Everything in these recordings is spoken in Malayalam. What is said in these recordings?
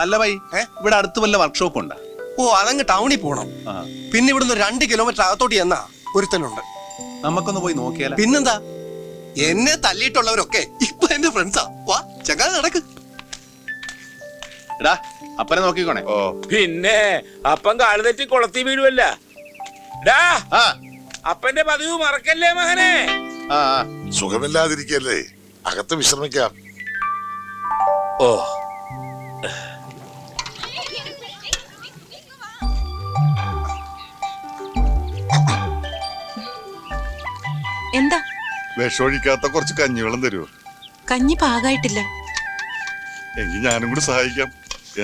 അല്ല ഭൈ, ഇവിടെ അടുത്ത് വല്ല വർക്ക്ഷോപ്പ് ഉണ്ടോ? ഓ, അതങ്ങ് ടൗണിൽ പോണം. പിന്നെ ഇവിടുന്ന് 2 കിലോമീറ്റർ അകത്തോട്ട് ചെന്നാ ഒരുത്തനുണ്ട്. നമുക്കൊന്ന് പോയി നോക്കിയാലോ? പിന്നെന്താ, എന്നെ തല്ലിയിട്ടുള്ളവരൊക്കെ ഇപ്പൊ എന്റെ ഫ്രണ്ട്സാ. വാ ചങ്ങാതി നടക്ക്. എടാ, അപ്പനെ നോക്കിക്കോണേ. ഓ പിന്നെ അപ്പൻ കാലുതെറ്റി കൊളത്തി വീഴുവല്ല. അപ്പന്റെ പതിവ് മറക്കല്ലേ മകനെ. സുഖമില്ലാതിരിക്കല്ലേ, അകത്ത് വിശ്രമിക്കാം. ഓ എന്താ? വിഷമൊഴിക്കാത്ത കുറച്ച് കഞ്ഞിവെള്ളം തരുമോ? കഞ്ഞി പാകായിട്ടില്ല. എങ്കിൽ ഞാനും കൂടി സഹായിക്കാം.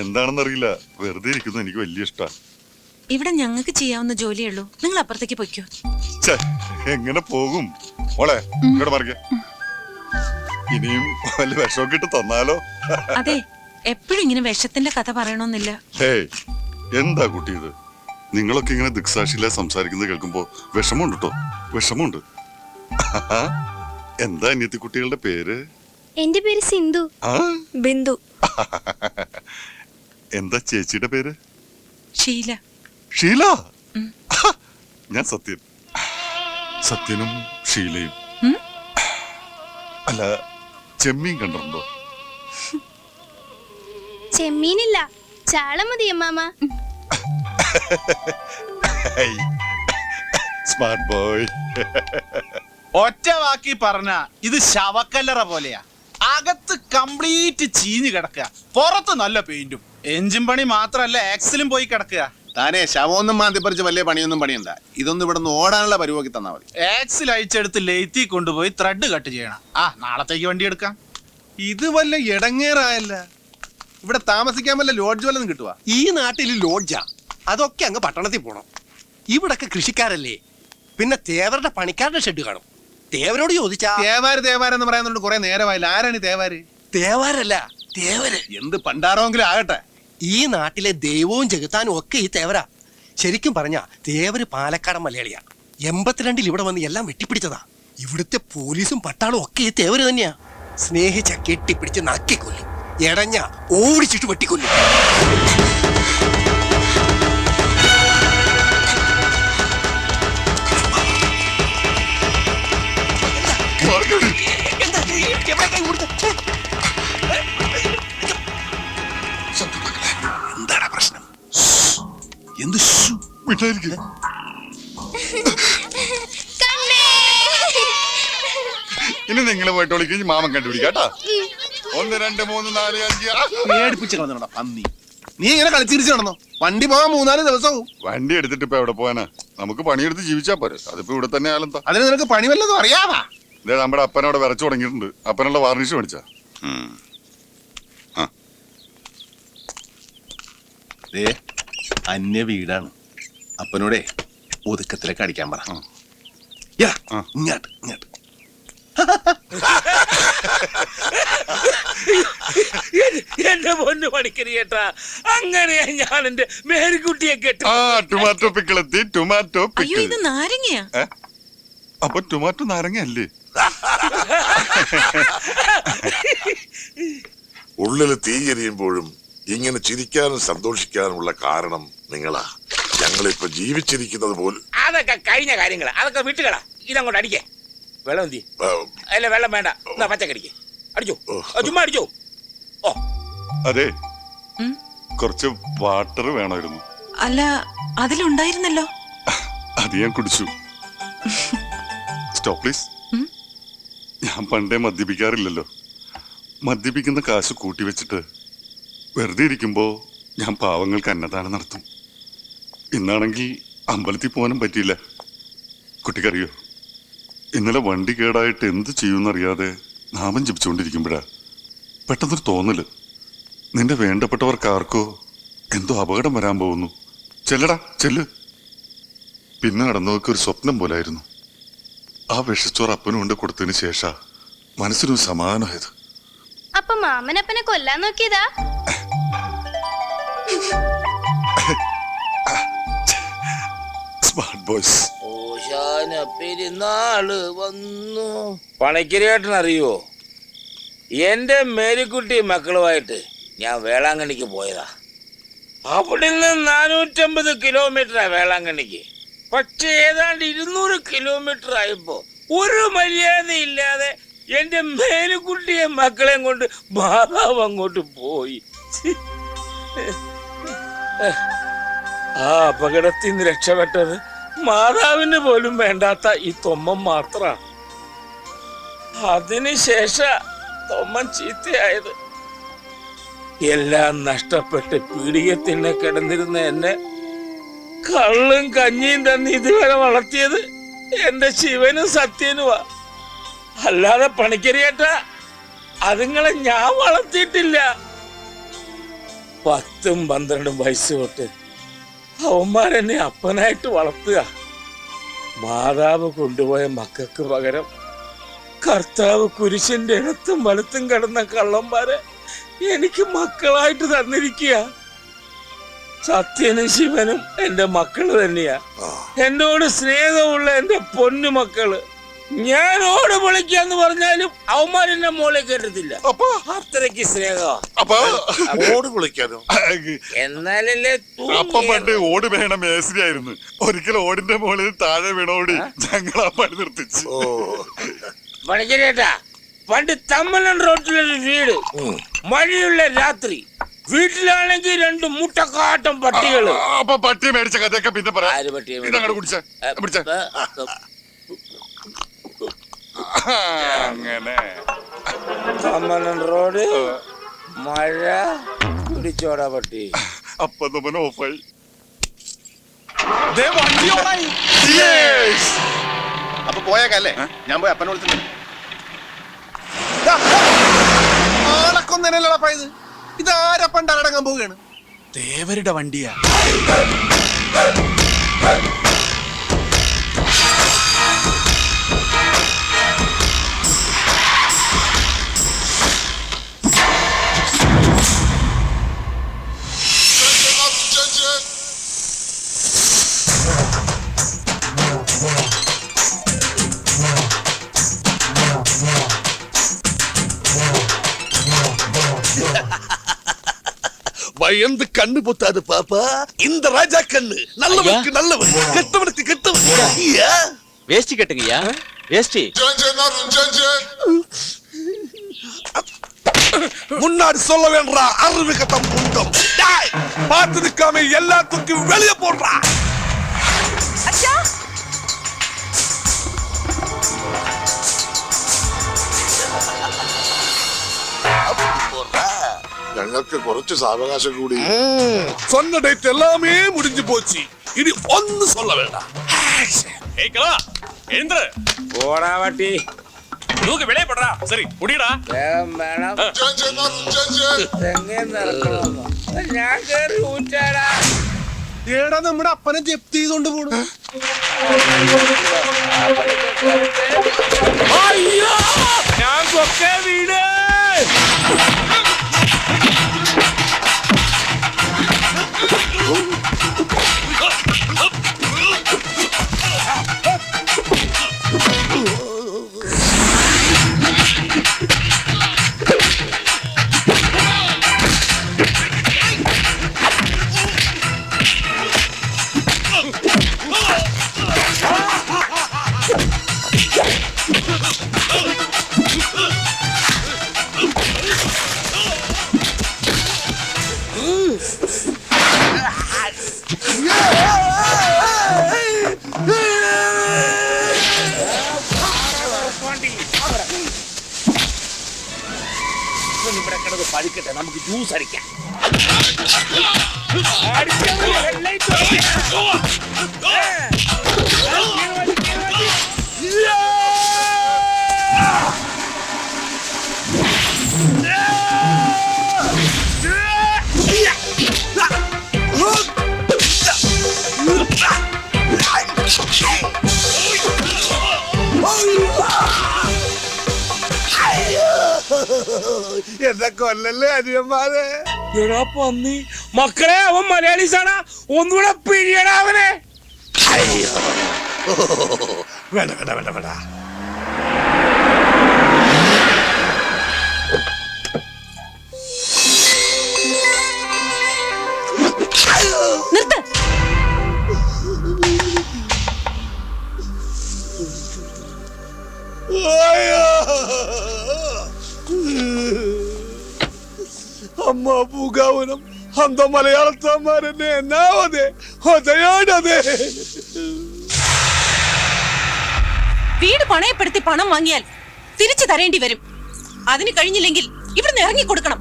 എന്താണെന്നറിയില്ല, വെറുതെ ഇരിക്കുന്നു എനിക്ക് വലിയ ഇഷ്ടമാണ്. ഇവിടെ ഞങ്ങൾക്ക് ചെയ്യാവുന്ന ജോലിയേ ഉള്ളൂ. നിങ്ങൾ അപ്പുറത്തേക്ക് പൊയ്ക്കോ. എങ്ങനെ പോകും മോളെ? ഇങ്ങോട്ട് മറിക്ക. ഇനിയും വല്ല വിഷമൊക്കെ ഇട്ട് തന്നാലോ? അതെ, എപ്പോഴും ഇങ്ങനെ വിഷത്തിന്റെ കഥ പറയണമെന്നില്ല. ഹേയ്, എന്താ കുട്ടി ഇത്? നിങ്ങളൊക്കെ ഇങ്ങനെ ദിക്സാക്ഷിയില്ല സംസാരിക്കുന്നത് കേൾക്കുമ്പോ വിഷമമുണ്ട് കേട്ടോ, വിഷമമുണ്ട്. എന്താ അനിയത്തി കുട്ടികളുടെ പേര്? എന്റെ പേര് സിന്ധു. ബിന്ദു. എന്താ ചേച്ചിയുടെ പേര്? ഷീല. ഷീല? ഞാൻ സത്യൻ. സത്യനും ഷീലയും. അല്ല, ചെമ്മീൻ കണ്ടിട്ടുണ്ടോ? ചെമ്മീനില്ല, ചാള മതി അമ്മാമ. Smart boy. ഒറ്റ വാക്കി പറഞ്ഞ ഇത് ശവക്കല്ലറ പോലെയാ. അകത്ത് കംപ്ലീറ്റ് ചീഞ്ഞു കിടക്കുക, പുറത്ത് നല്ല പെയിന്റും. എഞ്ചിൻ പണി മാത്രല്ല, ആക്സിലും പോയി കിടക്കുക. താനേ ശവമൊന്നും മാന്തിപ്പറിച്ച് വലിയ പണിയൊന്നും പണിയണ്ട. ഇതൊന്നും ഇവിടെ നിന്ന് ഓടാനുള്ള പരിപാടി തന്നാ മതി. ആക്സിൽ അയച്ചെടുത്ത് ലെയ്ത്തി കൊണ്ടുപോയി ത്രെഡ് കട്ട് ചെയ്യണം. നാളത്തേക്ക് വണ്ടി എടുക്കാം. ഇത് വല്ല ഇടങ്ങേറായല്ല. ഇവിടെ താമസിക്കാൻ വല്ല ലോഡ്ജ് വല്ലതും കിട്ടുക? ഈ നാട്ടിൽ ലോഡ്ജാ, അതൊക്കെ അങ്ങ് പട്ടണത്തിൽ പോണം. ഇവിടൊക്കെ കൃഷിക്കാരല്ലേ, പിന്നെ തേവരുടെ പണിക്കാരുടെ ഷെഡ് കാണും. തേവരോട് ചോദിച്ചാ തേവാരെന്ന് പറയാന്നുണ്ട് കുറെ നേരമായില്ല. ആരാണ് ഈ തേവാര്? തേവാരല്ല, തേവര്. എന്ത് പണ്ടാറോങ്കിലും ആകട്ടെ, ഈ നാട്ടിലെ ദൈവവും ജഗത്താനും ഒക്കെ ഈ തേവരാ. ശരിക്കും പറഞ്ഞ തേവര് പാലക്കാടൻ മലയാളിയാ. 82-ൽ ഇവിടെ വന്ന് എല്ലാം വെട്ടിപ്പിടിച്ചതാ. ഇവിടുത്തെ പോലീസും പട്ടാളും ഒക്കെ ഈ തേവര് തന്നെയാ. സ്നേഹിച്ച കെട്ടിപ്പിടിച്ച് നക്കിക്കൊല്ലും, എടഞ്ഞ ഓടിച്ചിട്ട് വെട്ടിക്കൊല്ലും. എന്താണ് പ്രശ്നം? എന്ത് ഇനി നിങ്ങൾ പോയിട്ട് വിളിക്കും, മാമൻ കണ്ടുപിടിക്കാട്ടാ. 1 2 3 4 5 പേടിപ്പിച്ച് കളഞ്ഞോടാ പന്നി. നീ ഇങ്ങനെ കളിച്ചിരിച്ചു നടന്നോ? വണ്ടി പോകാൻ 3-4 ദിവസവും. വണ്ടി എടുത്തിട്ട് ഇപ്പൊ എവിടെ പോവാനാ? നമുക്ക് പണിയെടുത്ത് ജീവിച്ചാ പോരെ. അതിപ്പോ ഇവിടെ തന്നെ ആയാലെന്താ? അതിന് നിനക്ക് പണി വല്ലതും അറിയാവാ? ഇതേ നമ്മുടെ അപ്പനവിടെ വരച്ചു തുടങ്ങിയിട്ടുണ്ട്. അപ്പനുള്ള വാർണിഷ് മേടിച്ചാ? അന്യ വീടാണ്. അപ്പനോടെ ഒതുക്കത്തിലേക്ക് അടിക്കാൻ പറ. ഇങ്ങോട്ട് ഇങ്ങോട്ട്. എന്റെ പൊന്നു പണിക്കരി ചേട്ടാ, അങ്ങനെയാ ഞാൻ എന്റെ മേരിക്കുട്ടിയെ കെട്ടി. ടൊമാറ്റോ പിക്കിളെത്തി. ടൊമാറ്റോ അയ്യോ, ഇത് നാരങ്ങയാ. അപ്പൊ ടൊമാറ്റോ നാരങ്ങ അല്ലേ? ഉള്ളില് തീയെരിയുമ്പോഴും ഇങ്ങനെ ചിരിക്കാനും സന്തോഷിക്കാനുമുള്ള കാരണം നിങ്ങളാ. ഞങ്ങളിപ്പോ ജീവിച്ചിരിക്കുന്നത് പോലും. അതൊക്കെ കഴിഞ്ഞ കാര്യങ്ങളാ, അതൊക്കെ വിട്ടുകളാ. ഇതങ്ങോട്ട് അടിക്കേ. വെള്ളം എന്തി? അല്ല, വെള്ളം വേണ്ട, എന്നാ പച്ചക്കടിക്ക് അടിച്ചോ, ചുമ്മാ അടിച്ചോ. ഓ അതെ, കുറച്ച് വാട്ടർ വേണമായിരുന്നു. അല്ല, അതിലുണ്ടായിരുന്നല്ലോ. അത് ഞാൻ കുടിച്ചു. Stop please. ഞാൻ പണ്ടേ മദ്യപിക്കാറില്ലല്ലോ. മദ്യപിക്കുന്ന കാശ് കൂട്ടി വെച്ചിട്ട് വെറുതെ ഇരിക്കുമ്പോ ഞാൻ പാവങ്ങൾക്ക് അന്നദാനം നടത്തും. ഇന്നാണെങ്കിൽ അമ്പലത്തിൽ പോകാനും പറ്റിയില്ല. കുട്ടിക്കറിയോ, ഇന്നലെ വണ്ടി കേടായിട്ട് എന്ത് ചെയ്യുമെന്നറിയാതെ നാമം ജപിച്ചുകൊണ്ടിരിക്കുമ്പോഴാ പെട്ടെന്നൊരു തോന്നല്, നിന്റെ വേണ്ടപ്പെട്ടവർക്ക് ആർക്കോ എന്തോ അപകടം വരാൻ പോകുന്നു. ചെല്ലടാ ചെല്ല്. പിന്നെ നടന്നതൊക്കെ ഒരു സ്വപ്നം പോലായിരുന്നു. ആ വിഷച്ചോറ് അപ്പനും കൊണ്ട് കൊടുത്തതിന് ശേഷം മനസ്സിനൊരു സമാധാനമായത്. അപ്പൊ മാമനപ്പനെ കൊല്ലാൻ നോക്കിയതാ? Smart boys. പെരുന്നാള് വന്നു. പണിക്കരേട്ടൻ അറിയോ, എന്റെ മേരിക്കുട്ടി മക്കളുമായിട്ട് ഞാൻ വേളാങ്കണ്ണിക്ക് പോയതാ. അവിടെ നിന്ന് 450 കിലോമീറ്ററാ വേളാങ്കണ്ണിക്ക്. പക്ഷെ ഏതാണ്ട് 200 കിലോമീറ്റർ ആയപ്പോ ഒരു മര്യാദയില്ലാതെ എന്റെ മേലുകുട്ടിയെ മക്കളെയും കൊണ്ട് മാതാവ് അങ്ങോട്ട് പോയി. ആ അപകടത്തിൽ നിന്ന് രക്ഷപ്പെട്ടത് മാതാവിന് പോലും വേണ്ടാത്ത ഈ തൊമ്മൻ മാത്ര. അതിനുശേഷം തൊമ്മൻ ചീത്തയായത്. എല്ലാം നഷ്ടപ്പെട്ട് പീഡികത്തിനെ കിടന്നിരുന്ന എന്നെ കള്ളും കഞ്ഞിയും തന്നെ ഇതുവരെ വളർത്തിയത് എന്റെ ശിവനും സത്യനുമാ. അല്ലാതെ പണിക്കരിയേട്ടാ അതുങ്ങളെ ഞാൻ വളർത്തിയിട്ടില്ല. 10ഉം 12ഉം വയസ്സ് തൊട്ട് അവന്മാരെന്നെ അപ്പനായിട്ട് വളർത്തുക. മാതാവ് കൊണ്ടുപോയ മക്കൾക്ക് പകരം കർത്താവ് കുരിശിന്റെ ഇടത്തും വലത്തും കിടന്ന കള്ളന്മാരെ എനിക്ക് മക്കളായിട്ട് തന്നിരിക്കുക. സത്യനും ശിവനും എന്റെ മക്കള് തന്നെയാ. എന്നോട് സ്നേഹമുള്ള എന്റെ പൊന്നു മക്കള്. ഞാൻ ഓട് പൊളിക്കാന്ന് പറഞ്ഞാലും അവന്മാരെന്നെ മോളെ കേട്ടത്തില്ല. അത്രയ്ക്ക് സ്നേഹം. ഓട് വിളിക്കാനോ? എന്നാലല്ലേ അപ്പം പണ്ട് ഓട് വേണം മേസ്രിയായിരുന്നു. ഒരിക്കൽ ഓടിന്റെ മുകളിൽ താഴെ വീണോടി ഞങ്ങൾ ആ പണി നിർത്തിച്ചു. പണിക്കരേട്ടാ, പണ്ട് തമ്മലൻ റോട്ടിലൊരു വീട്. മഴയുള്ള രാത്രി. വീട്ടിലാണെങ്കിൽ 2 മുട്ടക്കാട്ടം പട്ടികള്. അപ്പൊ പട്ടി മേടിച്ച കഥയൊക്കെ പിന്നെ പറയാം. ആര് പട്ടിയെ ഇതങ്ങോട്ട് കുടിച്ച അങ്ങനെ തമ്മലൻ റോഡ്, മഴ, പിടിച്ചോടാ പട്ടി. അപ്പൊ നമ്മൾ ഓഫായി. അപ്പൊ പോയേക്കല്ലേ? ഞാൻ പോയി അപ്പനെ വിളിച്ചിട്ടുണ്ട്. ആളക്കൊന്നേനല്ലടാ ഇത്. ഇതാരപ്പൻ തലടങ്ങാൻ പോവുകയാണ്. ദേവരുടെ വണ്ടിയാ. பயந்து கண்ணு பொத்தாது பாப்பா. இந்த ராஜா கண்ணு நல்லவனுக்கு நல்லவன், கெட்டவனுக்கு கெட்டவன். வேஷ்டி கட்டுங்கய்யா, வேஷ்டி. முன்னாடி சொல்ல வேண்டா அறிவு கட்டம் குண்டம். பார்த்து நிக்காம எல்லாத்துக்கும் வெளியே போடுறா. ഞങ്ങൾക്ക് കുറച്ച് സാവകാശം കൂടി. சொன்ன டேட் எல்லாமே முடிஞ்சு போச்சு. இனி ஒன்னு சொல்ல வேண்டாம். ഓടാ പട്ടി. சரி முடிடா. വേഗം വേണം. തെങ്ങേ നടക്കണമെന്നോ? ഞാൻ കേറി ഊറ്റാടാ. ഏടാ നമ്മുടെ അപ്പനെ ജപ്തി ചെയ്തോണ്ട് പോണു. അയ്യോ, ഞാൻ കൊക്കേ വീട്. ഇവിടെ കിടന്ന് പഴുക്കട്ടെ, നമുക്ക് ജ്യൂസ് അടിക്കാം. എന്നെ കൊല്ലല്ലേ അനിയന്മാരെ. എടാ പന്നി മക്കളെ, അവൻ മലയാളീസാണ്. ഒന്നുകൂടെ പിഴിയടാ അവനെ. വേണ്ട വേണ്ട വേണ്ട വേണ്ട. അമ്മ പൂങ്കാവനം അന്ത മലയാളത്തമ്മാരെന്നെ എന്നാവതെ അതെയാണതെ. വീട് പണയപ്പെടുത്തി പണം വാങ്ങിയാൽ തിരിച്ചു തരേണ്ടി വരും. അതിന് കഴിഞ്ഞില്ലെങ്കിൽ ഇവിടുന്ന് ഇറങ്ങി കൊടുക്കണം.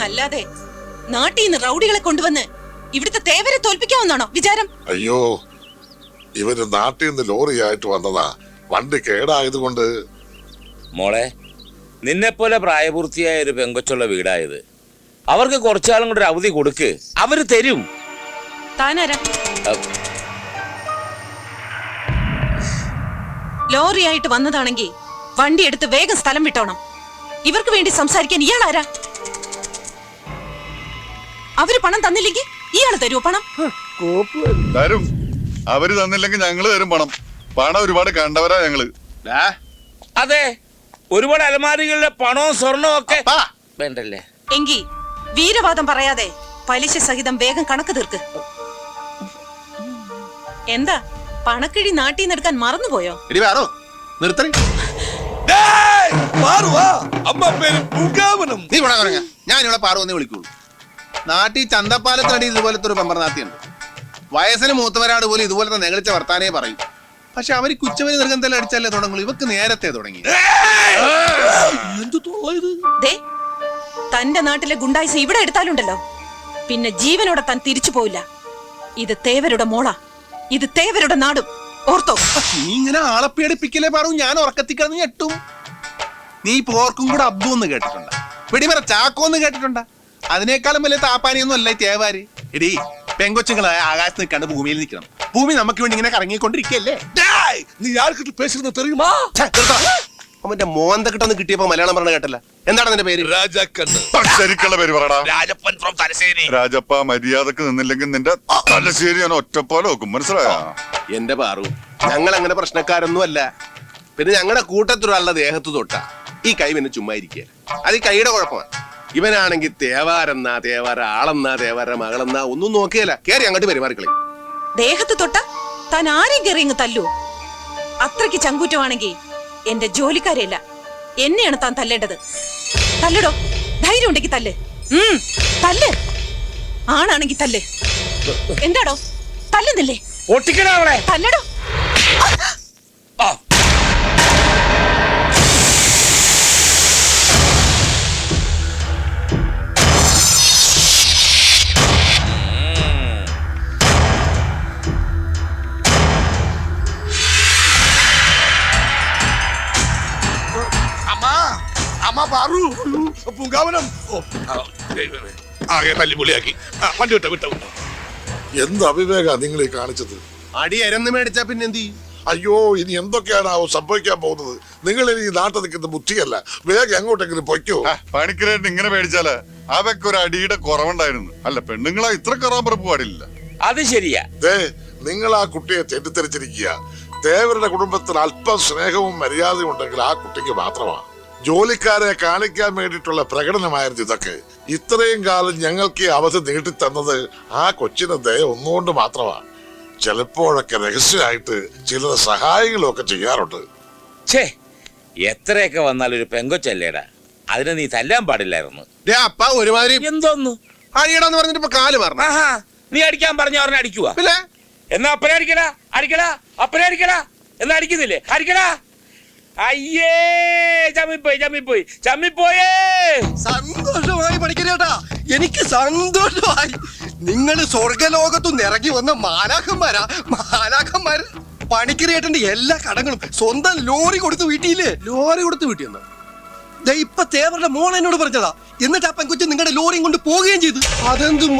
അല്ലാതെ നാട്ടിൽ നിന്ന് റൗഡികളെ കൊണ്ടുവന്ന് ഇവിടുത്തെ തേവരെ തോൽപ്പിക്കാമെന്നാണോ വിചാരം? അയ്യോ, ഇവര് നാട്ടിൽ നിന്ന് ലോറിയായിട്ട് വന്നതാ. വണ്ടി കേടായത് കൊണ്ട്. മോളെ, നിന്നെ പോലെ പ്രായപൂർത്തിയായ ഒരു പെങ്കൊച്ചുള്ള വീടായത്. അവർക്ക് കുറച്ചാളും കൂടെ ഒരു അവധി കൊടുക്ക്, അവര് തരും. താനാരാ? ലോറിയായിട്ട് വന്നതാണെങ്കിൽ വണ്ടി എടുത്ത് വേഗം സ്ഥലം വിട്ടോണം. ഇവർക്ക് വേണ്ടി സംസാരിക്കാൻ ഇയാളാരാ? അവര് പണം തന്നില്ലെങ്കിൽ ഇയാള് തരുമോ പണം? തരും. അവര് തന്നില്ലെങ്കിൽ ഞങ്ങള് തരും പണം. പണം ഒരുപാട് കണ്ടവരാ ഞങ്ങള്. അതെ, ഒരുപാട് അലമാരികളിലെ പണവും സ്വർണവും ഒക്കെ വേണ്ടല്ലേ? എങ്കി വീരവാദം പറയാതെ പലിശ സഹിതം വേഗം കണക്ക് തീർക്ക്. എന്താ പണക്കിഴി നാട്ടിൽ നിന്ന് എടുക്കാൻ മറന്നുപോയോ? നിർത്തറി. അമ്മ പേര് പൂങ്കാവനം. നീ ഇവിടെ പറഞ്ഞ ഞാൻ ഇവിടെ പാറുവെന്നേ വിളിക്കുള്ളൂ. നാട്ടിൽ ചന്തപ്പാലത്തടി ഇതുപോലത്തെ ഒരു പെമ്പർനാത്തിയുണ്ട്. വയസ്സിന് മൂത്തവരാട് പോലും ഇതുപോലത്തെ നെകളിച്ച വർത്താനേ പറയും. പക്ഷെ അവര് കുച്ചവര് നിർഗന്ധം അടിച്ചല്ലേ തുടങ്ങുള്ളൂ. ഇവക്ക് നേരത്തെ തുടങ്ങി. ദേ, തന്റെ നാട്ടിലെ ഗുണ്ടായിസ ഇവിടെ എടുത്താലുണ്ടല്ലോ, പിന്നെ ജീവനോടെ താൻ തിരിച്ചു പോയില്ല. ഇത് തേവരുടെ മോളാ, ഇത് തേവരുടെ നാടും. ഓർത്തോ? നീ ഇങ്ങനെ ആളെ പേടിപ്പിക്കലേ പാറു. ഞാൻ ഉറക്കത്തിക്കിടന്ന് ഞെട്ടും. നീ പോർക്കും കൂടെ അബ്ദു എന്ന് കേട്ടിട്ടുണ്ട? വെടിമറ ചാക്കോന്ന് കേട്ടിട്ടുണ്ട? അതിനേക്കാളും വലിയ താപ്പാനിയൊന്നും അല്ല ഈ തേവാര്. എടീ, പെങ്കൊച്ചുങ്ങളായ ആകാശത്ത് നിൽക്കാണ്ട് ഭൂമിയിൽ നിൽക്കണം. ഭൂമി നമുക്ക് വേണ്ടി ഇങ്ങനെ കറങ്ങിക്കൊണ്ടിരിക്കല്ലേ. നീ ആർക്കിട്ട് പേശുന്ന തെറിയുമാ? അവന്റെ മോന്ത കിട്ടൊന്ന് കിട്ടിയപ്പോ മലയാളം പറഞ്ഞ കേട്ടല്ല. എന്താണ് നിന്റെ പേര്? രാജാക്കണ്ണ്. ശരിക്കുള്ള പേര് പറടാ. രാജപ്പൻ ഫ്രം തലശ്ശേരി. രാജപ്പ, മര്യാദക്ക് നിന്നില്ലെങ്കിൽ നിന്റെ തലശ്ശേരി ഞാൻ ഒറ്റപ്പോലെ വെക്കും. മനസ്സിലായോ? എന്റെ പാറു, ഞങ്ങൾ അങ്ങനെ പ്രശ്നക്കാരൊന്നും അല്ല. പിന്നെ ഞങ്ങളുടെ കൂട്ടത്തിലുള്ള ദേഹത്ത് തൊട്ട ഈ കൈ പിന്നെ ചുമ്മാ ഇരിക്കുക. അത് ഈ കൈയുടെ കുഴപ്പമാണ്. ഇവനാണെങ്കിൽ തേവാരെന്നാ തേവാര ആളെന്നാ തേവാര മകളെന്നാ ഒന്നും നോക്കിയല്ല. കേറി അങ്ങോട്ട് പെരുമാറിക്കളി. ദേഹത്ത് തൊട്ട താൻ ആരെയും കയറി ഇങ്ങ് തല്ലൂ. അത്രയ്ക്ക് ചങ്കൂറ്റമാണെങ്കിൽ എന്റെ ജോലിക്കാരെയല്ല, എന്നെയാണ് താൻ തല്ലേണ്ടത്. തല്ലടോ, ധൈര്യം ഉണ്ടെങ്കിൽ തല്ല്. തല്ല്. ആണാണെങ്കിൽ തല്ല്. എന്താടോ തല്ലുന്നില്ലേ? തല്ലടോ. അമ്മ പാറു പൂങ്കാവനം. ആകെ തല്ലിപൊളിയാക്കി. വണ്ടി വിട്ടോ വിട്ടോ വിട്ടോ. എന്ത് അവിവേക നിങ്ങൾ ഈ കാണിച്ചത്? അടി അരന്ന് മേടിച്ചാ പിന്നെ എന്ത് ചെയ്യും? അയ്യോ, ഇനി എന്തൊക്കെയാണാവോ സംഭവിക്കാൻ പോകുന്നത്? നിങ്ങൾ ഇനി ഈ നാട്ടിൽ നിൽക്കുന്ന ബുദ്ധിയല്ല. വേഗം എങ്ങോട്ടെങ്കിലും പൊയ്ക്കോ. പണിക്കരായിട്ട് ഇങ്ങനെ പേടിച്ചാല് അവയ്ക്ക് ഒരു അടിയുടെ കുറവുണ്ടായിരുന്നു. അല്ല, പെണ്ണുങ്ങളാ ഇത്ര കറാമ്പറപ്പ് പാടില്ല. അത് ശരിയാ. നിങ്ങൾ ആ കുട്ടിയെ തെറ്റിദ്ധരിച്ചിരിക്കുക. തേവരുടെ കുടുംബത്തിൽ അല്പം സ്നേഹവും മര്യാദയും ഉണ്ടെങ്കിൽ ആ കുട്ടിക്ക് മാത്രമാണ്. ജോലിക്കാരെ കാണിക്കാൻ വേണ്ടിയിട്ടുള്ള പ്രകടനമായിരുന്നു ഇതൊക്കെ. ഇത്രയും കാലം ഞങ്ങൾക്ക് ഈ അവധി നീട്ടിത്തന്നത് ആ കൊച്ചിന്റെ ദയ ഒന്നുകൊണ്ട് മാത്രമാണ്. ചിലപ്പോഴൊക്കെ രഹസ്യമായിട്ട് ചിലർ സഹായങ്ങളും ഒക്കെ ചെയ്യാറുണ്ട്. ഛേ, എത്രയൊക്കെ വന്നാൽ ഒരു പെങ്കൊച്ചല്ലേടാ, അതിനെ നീ തല്ലാൻ പാടില്ലായിരുന്നു. അപ്പ ഒരുമാതിരി എന്തോന്നു അടിയടാന്ന് പറഞ്ഞിട്ട് ഇപ്പൊ കാല് പറഞ്ഞു. നീ അടിക്കാൻ പറഞ്ഞ പറഞ്ഞ അടിക്കുവാ? എന്നാ അപ്പനെ അടിക്കടാ, അടിക്കടാ, അപ്പനെ അടിക്കടാ. എന്നാ അടിക്കുന്നില്ലേ? അടിക്കടാ. അയ്യേ, ചമ്മിപ്പോയി ചമ്മിപ്പോയി ചമ്മിപ്പോയേ. സന്തോഷമായി പണിക്കരേട്ടാ, എനിക്ക് സന്തോഷമായി. നിങ്ങൾ സ്വർഗലോകത്തുനിന്ന് ഇറങ്ങി വന്ന മാലാഖന്മാരാ. പണിക്കരേട്ടന്റെ എല്ലാ കടങ്ങളും സ്വന്തം ലോറി കൊടുത്ത് വീട്ടിയില്ലേ? ലോറി കൊടുത്ത് വീട്ടിൽ ഇപ്പൊ തേവരുടെ മോൾ എന്നോട് പറഞ്ഞതാ. എന്നിട്ട് ആ പെൺകൊച്ചു നിങ്ങളുടെ ലോറിയും കൊണ്ട് പോവുകയും ചെയ്തു. അതെന്തും